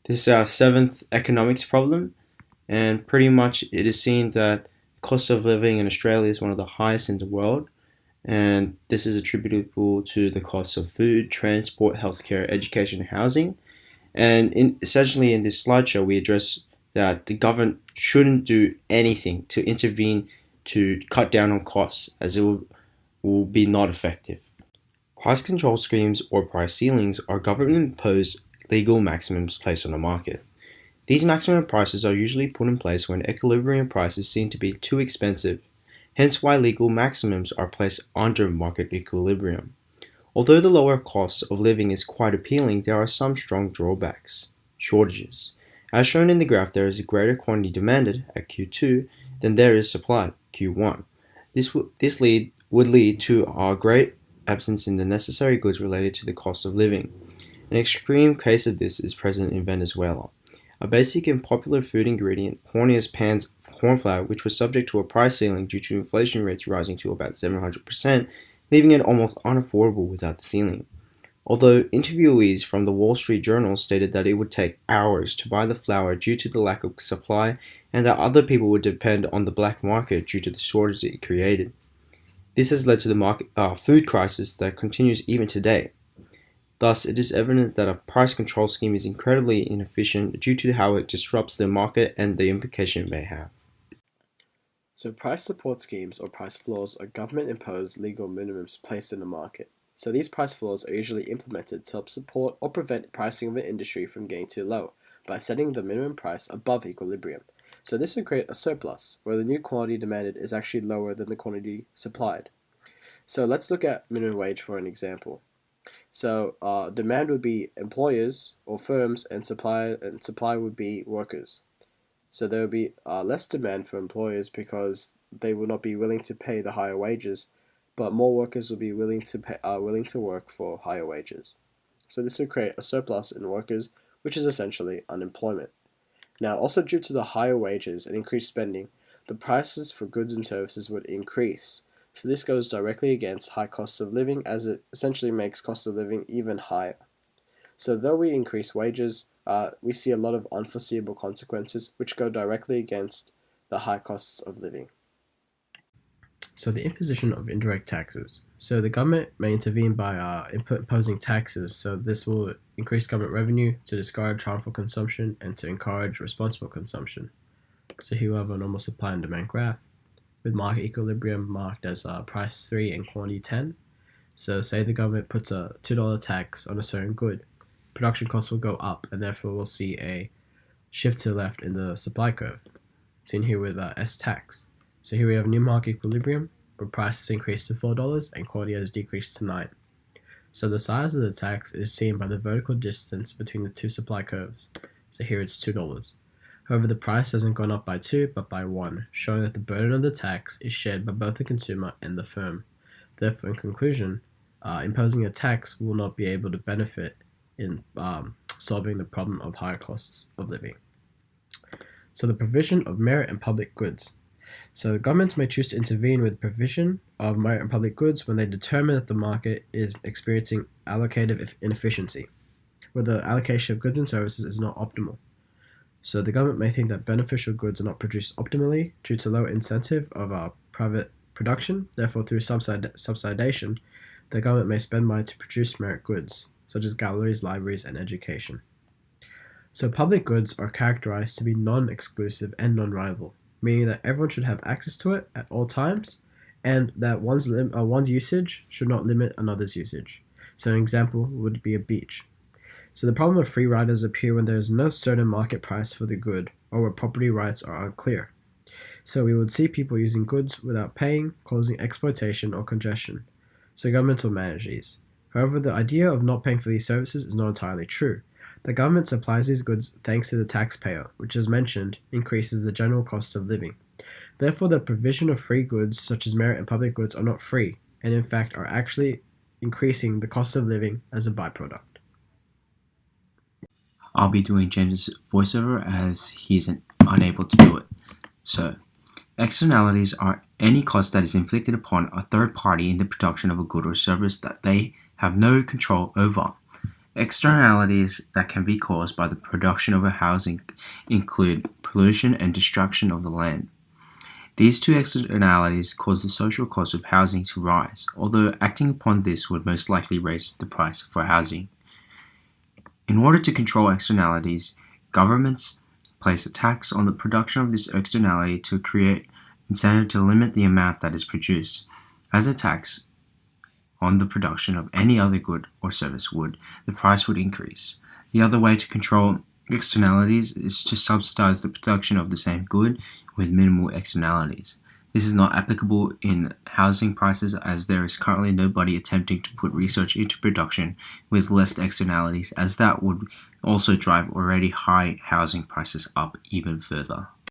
This is our seventh economics problem, and pretty much it is seen that the cost of living in Australia is one of the highest in the world, and this is attributable to the costs of food, transport, healthcare, education, and housing. And essentially, in this slideshow, we address that the government shouldn't do anything to intervene to cut down on costs, as will be not effective. Price control schemes or price ceilings are government-imposed legal maximums placed on the market. These maximum prices are usually put in place when equilibrium prices seem to be too expensive, hence why legal maximums are placed under market equilibrium. Although the lower cost of living is quite appealing, there are some strong drawbacks. Shortages. As shown in the graph, there is a greater quantity demanded at Q2 than there is supplied Q1. This would lead to a great absence in the necessary goods related to the cost of living. An extreme case of this is present in Venezuela. A basic and popular food ingredient, Hornias Pan's corn flour, which was subject to a price ceiling due to inflation rates rising to about 700%, leaving it almost unaffordable without the ceiling. Although interviewees from the Wall Street Journal stated that it would take hours to buy the flour due to the lack of supply, and that other people would depend on the black market due to the shortage it created. This has led to the food crisis that continues even today. Thus, it is evident that a price control scheme is incredibly inefficient due to how it disrupts the market and the implication it may have. So price support schemes or price floors are government-imposed legal minimums placed in the market. So these price floors are usually implemented to help support or prevent pricing of an industry from getting too low by setting the minimum price above equilibrium. So this would create a surplus where the new quantity demanded is actually lower than the quantity supplied. So let's look at minimum wage for an example. So demand would be employers or firms, and supply would be workers. So there would be less demand for employers because they will not be willing to pay the higher wages, but more workers will be willing to work for higher wages. So this would create a surplus in workers, which is essentially unemployment. Now, also due to the higher wages and increased spending, the prices for goods and services would increase. So this goes directly against high costs of living, as it essentially makes cost of living even higher. So though we increase wages, we see a lot of unforeseeable consequences which go directly against the high costs of living. So the imposition of indirect taxes. So the government may intervene by imposing taxes. So this will increase government revenue to discourage harmful consumption and to encourage responsible consumption. So here we have a normal supply and demand graph with market equilibrium marked as price 3 and quantity 10. So say the government puts a $2 tax on a certain good, production costs will go up, and therefore we'll see a shift to the left in the supply curve, seen here with S tax. So here we have new market equilibrium, where price has increased to $4 and quantity has decreased to 9. So the size of the tax is seen by the vertical distance between the two supply curves. So here it's $2. However, the price hasn't gone up by 2 but by 1, showing that the burden of the tax is shared by both the consumer and the firm. Therefore, in conclusion, imposing a tax will not be able to benefit in solving the problem of higher costs of living. So the provision of merit and public goods. So governments may choose to intervene with the provision of merit and public goods when they determine that the market is experiencing allocative inefficiency, where the allocation of goods and services is not optimal. So the government may think that beneficial goods are not produced optimally due to low incentive of private production. Therefore, through subsidization, the government may spend money to produce merit goods, such as galleries, libraries, and education. So public goods are characterized to be non-exclusive and non-rival, meaning that everyone should have access to it at all times, and that one's usage should not limit another's usage. So an example would be a beach. So the problem of free riders appear when there is no certain market price for the good, or where property rights are unclear. So we would see people using goods without paying, causing exploitation or congestion. So governments will manage these. However, the idea of not paying for these services is not entirely true. The government supplies these goods thanks to the taxpayer, which, as mentioned, increases the general costs of living. Therefore, the provision of free goods, such as merit and public goods, are not free, and in fact are actually increasing the cost of living as a byproduct. I'll be doing James' voiceover as he's unable to do it. So, externalities are any cost that is inflicted upon a third party in the production of a good or service that they have no control over. Externalities that can be caused by the production of a housing include pollution and destruction of the land. These two externalities cause the social cost of housing to rise, although acting upon this would most likely raise the price for housing. In order to control externalities, governments place a tax on the production of this externality to create incentive to limit the amount that is produced. As a tax on the production of any other good or service would, the price would increase. The other way to control externalities is to subsidize the production of the same good with minimal externalities. This is not applicable in housing prices as there is currently nobody attempting to put research into production with less externalities, as that would also drive already high housing prices up even further.